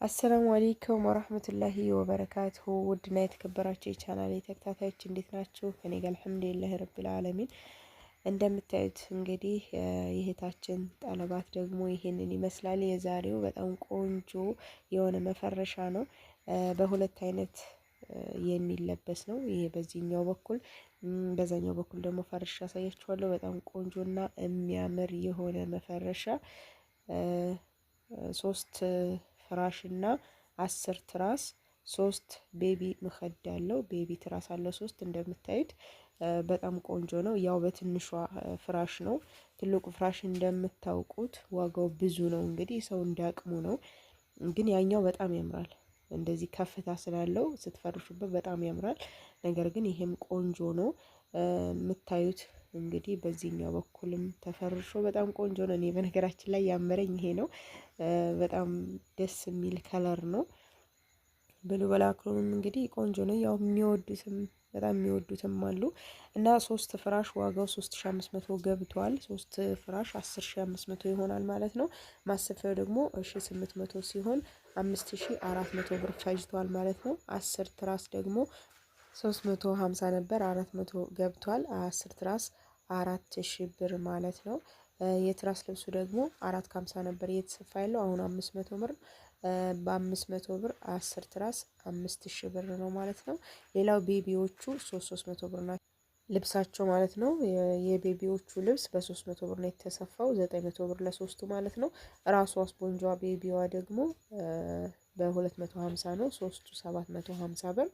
አሰላሙ አለይኩም ወራህመቱላሂ ወበረካቱሁ ውድና የተከበራችሁ የቻናሌ ተከታታዮች እንዴት ናችሁ? ከኔ ጋር አልሐምዱሊላህ ረብል ዓለሚን። እንደምታዩት እንግዲህ የእህታችን ጠለባት ደግሞ ይሄንን ይመስላል። የዛሬው በጣም ቆንጆ የሆነ መፈረሻ ነው። በሁለት አይነት የሚለበስ ነው። ይሄ በዚህኛው በኩል በዛኛው በኩል ደግሞ ፈርሻ ያሳያችኋለሁ። በጣም ቆንጆና የሚያምር የሆነ መፈረሻ ሶስት ፍራሽ እና 10 ትራስ 3 ቤቢ ምኸድ አለው። ቤቢ ትራስ አለው 3 እንደምታዩት በጣም ቆንጆ ነው። ያው በትንሿ ፍራሽ ነው። ትልቁ ፍራሽ እንደምታውቁት ዋጋው ብዙ ነው። እንግዲህ ሰው እንዳቅሙ ነው። ግን ያኛው በጣም ያምራል። እንደዚህ ከፍታ ስላለው ስትፈርሹበት በጣም ያምራል። ነገር ግን ይሄም ቆንጆ ነው የምታዩት። እንግዲህ በዚህኛው በኩልም ተፈርሾ በጣም ቆንጆ ነው። እኔ በነገራችን ላይ ያመረኝ ይሄ ነው። በጣም ደስ የሚል ከለር ነው። ብሉ በላክሩም እንግዲህ ቆንጆ ነው። ያው የሚወዱትም በጣም የሚወዱትም አሉ እና 3 ፍራሽ ዋጋው 3500 ገብቷል። 3 ፍራሽ 10500 ይሆናል ማለት ነው። ማሰፊያው ደግሞ 1800 ሲሆን 5400 ብር ፈጅቷል ማለት ነው። 10 ትራስ ደግሞ 350 ነበር 400 ገብቷል። 10 ትራስ 4000 ብር ማለት ነው። የትራስ ልብሱ ደግሞ 450 ነበር እየተሰፋ ያለው አሁን 500 ብር። በ500 ብር 10 ትራስ 5000 ብር ነው ማለት ነው። ሌላው ቤቢዎቹ 300 ብር ናቸው ልብሳቸው ማለት ነው። የቤቢዎቹ ልብስ በ300 ብር ነው የተሰፋው 900 ብር ለሶስቱ ማለት ነው። ራሷ ስፖንጇ ቤቢዋ ደግሞ በ250 ነው። ሶስቱ 750 ብር።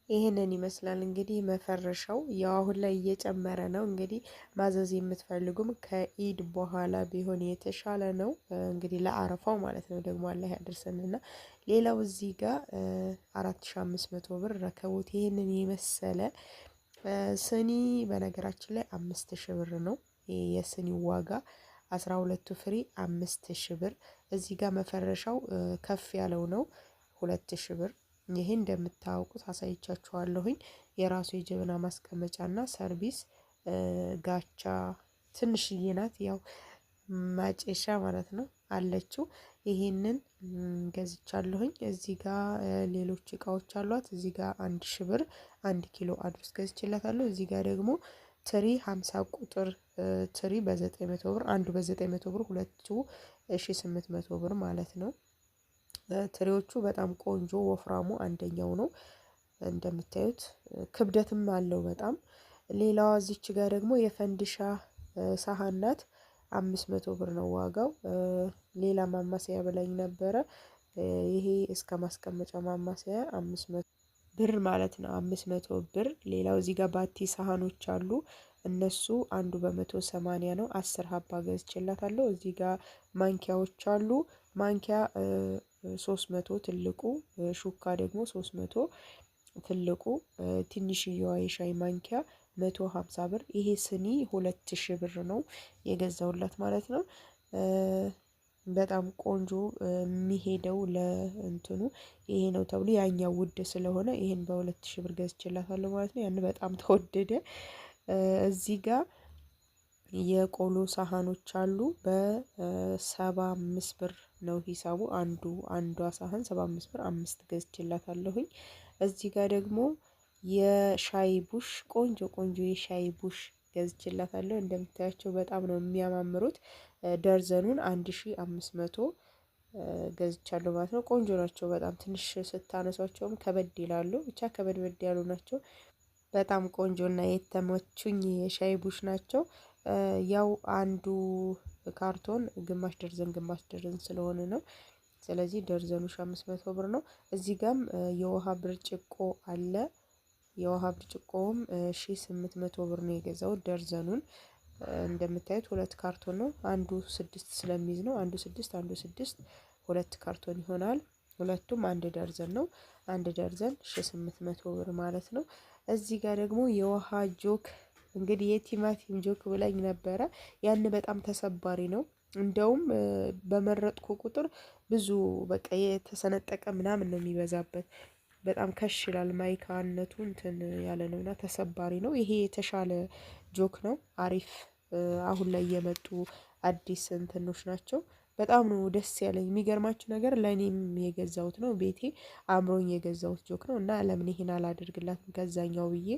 ይህንን ይመስላል እንግዲህ መፈረሻው። ያው አሁን ላይ እየጨመረ ነው። እንግዲህ ማዘዝ የምትፈልጉም ከኢድ በኋላ ቢሆን የተሻለ ነው። እንግዲህ ለአረፋው ማለት ነው። ደግሞ አላህ ያደርሰንና ሌላው እዚህ ጋር 4500 ብር ረከቦት ይህንን የመሰለ ስኒ በነገራችን ላይ 5000 ብር ነው። የስኒው ዋጋ 12ቱ ፍሬ 5000 ብር። እዚህ ጋር መፈረሻው ከፍ ያለው ነው 2000 ብር። ይሄ እንደምታውቁት አሳይቻችኋለሁኝ። የራሱ የጀበና ማስቀመጫና ሰርቪስ ጋቻ ትንሽዬ ናት፣ ያው ማጨሻ ማለት ነው አለችው። ይሄንን ገዝቻለሁኝ። እዚህ ጋር ሌሎች እቃዎች አሏት። እዚህ ጋር 1000 ብር 1 ኪሎ አድርስ ገዝቼላታለሁ። እዚህ ጋር ደግሞ ትሪ 50 ቁጥር ትሪ በ900 ብር፣ አንዱ በ900 ብር፣ ሁለቱ 1800 ብር ማለት ነው። ትሪዎቹ በጣም ቆንጆ ወፍራሙ አንደኛው ነው እንደምታዩት፣ ክብደትም አለው በጣም። ሌላዋ እዚች ጋር ደግሞ የፈንዲሻ ሳህን ናት 500 ብር ነው ዋጋው። ሌላ ማማሰያ በላኝ ነበረ። ይሄ እስከ ማስቀመጫ ማማሰያ 500 ብር ማለት ነው። 500 ብር። ሌላው እዚህ ጋር ባቲ ሳህኖች አሉ። እነሱ አንዱ በ180 ነው። 10 ሀባ ገዝቼላታለሁ። እዚህ ጋር ማንኪያዎች አሉ። ማንኪያ 300 ትልቁ፣ ሹካ ደግሞ 300 ትልቁ፣ ትንሽዬዋ የሻይ ማንኪያ 150 ብር። ይሄ ስኒ 2000 ብር ነው የገዛውላት ማለት ነው። በጣም ቆንጆ የሚሄደው ለእንትኑ ይሄ ነው ተብሎ ያኛው ውድ ስለሆነ ይሄን በ2000 ብር ገዝቼላታለሁ ማለት ነው። ያን በጣም ተወደደ። እዚህ ጋር የቆሎ ሳህኖች አሉ። በ75 ብር ነው ሂሳቡ። አንዷ ሳህን 75 ብር 5 ገዝቼላታለሁኝ። እዚህ ጋር ደግሞ የሻይ ቡሽ ቆንጆ ቆንጆ የሻይ ቡሽ ገዝቼላታለሁ። እንደምታያቸው በጣም ነው የሚያማምሩት። ደርዘኑን 1500 ገዝቻለሁ ማለት ነው። ቆንጆ ናቸው በጣም። ትንሽ ስታነሷቸውም ከበድ ይላሉ። ብቻ ከበድ ያሉ ናቸው። በጣም ቆንጆና የተመቹኝ የሻይ ቡሽ ናቸው። ያው አንዱ ካርቶን ግማሽ ደርዘን ስለሆነ ነው። ስለዚህ ደርዘኑ 500 ብር ነው። እዚህ ጋም የውሃ ብርጭቆ አለ። የውሃ ብርጭቆውም 1800 ብር ነው የገዛው ደርዘኑን። እንደምታዩት 2 ካርቶን ነው። አንዱ 6 ስለሚይዝ ነው። አንዱ 6 2 ካርቶን ይሆናል። ሁለቱም 1 ደርዘን ነው። 1 ደርዘን 1800 ብር ማለት ነው። እዚህ ጋር ደግሞ የውሃ ጆክ እንግዲህ የቲማቲም ጆክ ብላኝ ነበረ። ያን በጣም ተሰባሪ ነው። እንደውም በመረጥኩ ቁጥር ብዙ በቃ የተሰነጠቀ ምናምን ነው የሚበዛበት። በጣም ከሽ ይላል። ማይካነቱ እንትን ያለ ነውና ተሰባሪ ነው። ይሄ የተሻለ ጆክ ነው። አሪፍ አሁን ላይ የመጡ አዲስ እንትኖች ናቸው። በጣም ነው ደስ ያለኝ። የሚገርማችሁ ነገር ለእኔም የገዛሁት ነው፣ ቤቴ አምሮኝ የገዛሁት ጆክ ነው እና ለምን ይሄን አላደርግላትም ከዛኛው ብዬ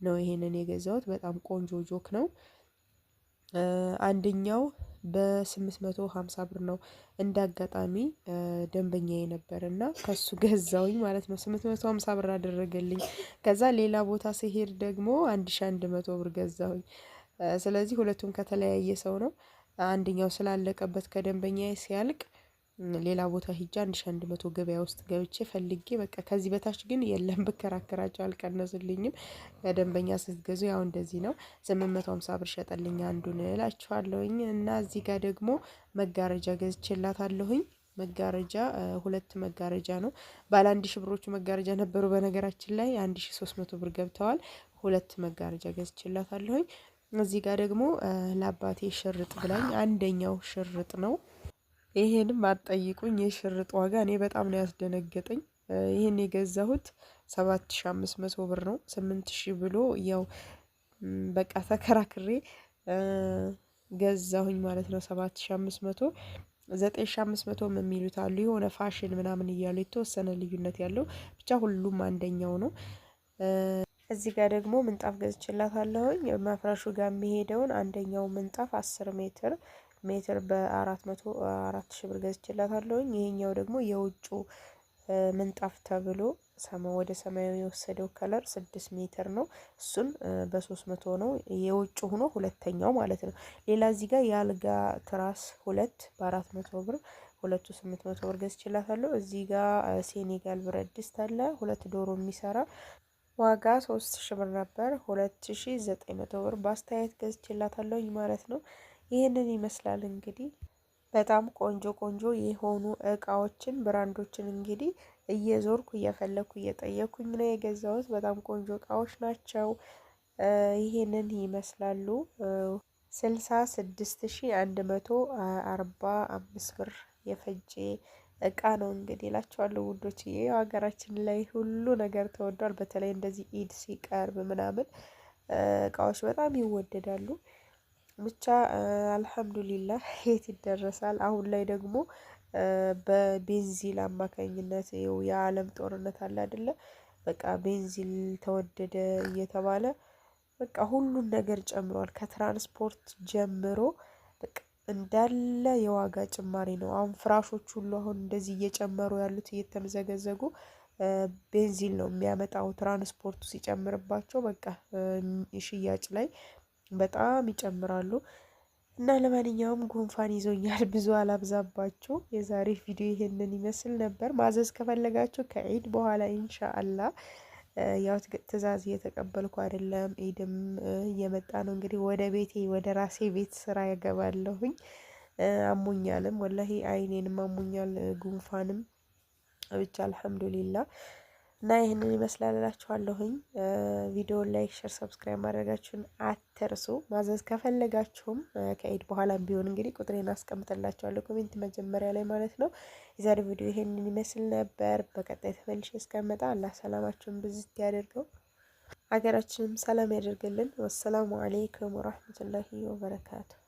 ነው ይሄንን የገዛሁት። በጣም ቆንጆ ጆክ ነው። አንደኛው በ850 ብር ነው። እንደ አጋጣሚ ደንበኛዬ ነበር እና ከሱ ገዛውኝ ማለት ነው። 850 ብር አደረገልኝ። ከዛ ሌላ ቦታ ስሄድ ደግሞ 1100 ብር ገዛሁኝ። ስለዚህ ሁለቱም ከተለያየ ሰው ነው። አንደኛው ስላለቀበት ከደንበኛዬ ሲያልቅ ሌላ ቦታ ሂጄ 1100 ገበያ ውስጥ ገብቼ ፈልጌ በቃ ከዚህ በታች ግን የለም ብከራከራቸው አልቀነሱልኝም። ከደንበኛ ስትገዙ ያው እንደዚህ ነው። 850 ብር ሸጠልኝ አንዱን እላችኋለሁኝ። እና እዚህ ጋር ደግሞ መጋረጃ ገዝቼላታለሁኝ። መጋረጃ ሁለት መጋረጃ ነው። ባለ 1000 ብሮቹ መጋረጃ ነበሩ በነገራችን ላይ 1300 ብር ገብተዋል። ሁለት መጋረጃ ገዝቼላታለሁኝ። እዚህ ጋር ደግሞ ለአባቴ ሽርጥ ብላኝ አንደኛው ሽርጥ ነው። ይሄንም አትጠይቁኝ፣ የሽርጥ ዋጋ እኔ በጣም ነው ያስደነገጠኝ። ይሄን የገዛሁት 7500 ብር ነው። 8000 ብሎ ያው በቃ ተከራክሬ ገዛሁኝ ማለት ነው። 7500 9500 የሚሉት አሉ፣ የሆነ ፋሽን ምናምን እያሉ የተወሰነ ልዩነት ያለው ብቻ ሁሉም አንደኛው ነው። እዚህ ጋር ደግሞ ምንጣፍ ገዝቼላታለሁኝ። መፍረሹ ጋር የሚሄደውን አንደኛው ምንጣፍ 10 ሜትር በ4000 ብር ገዝቼላታለሁኝ። ይሄኛው ደግሞ የውጩ ምንጣፍ ተብሎ ወደ ሰማያዊ የወሰደው ከለር 6 ሜትር ነው። እሱን በ300 ነው። የውጩ ሆኖ ሁለተኛው ማለት ነው። ሌላ እዚህ ጋር የአልጋ ትራስ ሁለት በ400 ብር፣ ሁለቱ 800 ብር ገዝቼላታለሁ። እዚህ ጋር ሴኔጋል ብረት ድስት አለ፣ ሁለት ዶሮ የሚሰራ ዋጋ 3000 ብር ነበር። 2900 ብር በአስተያየት ገዝቼላታለሁኝ ማለት ነው። ይህንን ይመስላል እንግዲህ በጣም ቆንጆ ቆንጆ የሆኑ እቃዎችን ብራንዶችን እንግዲህ እየዞርኩ እየፈለኩ እየጠየኩኝ ነው የገዛሁት። በጣም ቆንጆ እቃዎች ናቸው። ይሄንን ይመስላሉ። 66145 ብር የፈጀ እቃ ነው እንግዲህ እላቸዋለሁ ውዶች። ሀገራችን ላይ ሁሉ ነገር ተወዷል። በተለይ እንደዚህ ኢድ ሲቀርብ ምናምን እቃዎች በጣም ይወደዳሉ። ብቻ አልሐምዱሊላህ የት ይደረሳል። አሁን ላይ ደግሞ በቤንዚል አማካኝነት የዓለም ጦርነት አለ አይደለ? በቃ ቤንዚል ተወደደ እየተባለ በቃ ሁሉን ነገር ጨምሯል። ከትራንስፖርት ጀምሮ በቃ እንዳለ የዋጋ ጭማሪ ነው። አሁን ፍራሾች ሁሉ አሁን እንደዚህ እየጨመሩ ያሉት እየተመዘገዘጉ ቤንዚን ነው የሚያመጣው። ትራንስፖርቱ ሲጨምርባቸው በቃ ሽያጭ ላይ በጣም ይጨምራሉ። እና ለማንኛውም ጉንፋን ይዞኛል፣ ብዙ አላብዛባችሁ። የዛሬ ቪዲዮ ይሄንን ይመስል ነበር። ማዘዝ ከፈለጋችሁ ከዒድ በኋላ ኢንሻአላህ። ያው ትዕዛዝ እየተቀበልኩ አይደለም፣ ኢድም እየመጣ ነው። እንግዲህ ወደ ቤቴ ወደ ራሴ ቤት ስራ ያገባለሁኝ። አሞኛልም ወላሂ አይኔንም አሞኛል፣ ጉንፋንም ብቻ አልሐምዱሊላህ። እና ይህንን ይመስላል እላችኋለሁኝ። ቪዲዮውን ላይክ፣ ሼር፣ ሰብስክራይብ ማድረጋችሁን አትርሱ። ማዘዝ ከፈለጋችሁም ከኢድ በኋላ ቢሆን እንግዲህ ቁጥሬን አስቀምጥላችኋለሁ ኮሜንት መጀመሪያ ላይ ማለት ነው። የዛሬ ቪዲዮ ይሄንን ይመስል ነበር። በቀጣይ ተመልሼ እስከመጣ አላህ ሰላማችሁን ብዝት ያደርገው፣ ሀገራችንም ሰላም ያደርግልን። ወሰላሙ አለይኩም ወራህመቱላሂ ወበረካቱ።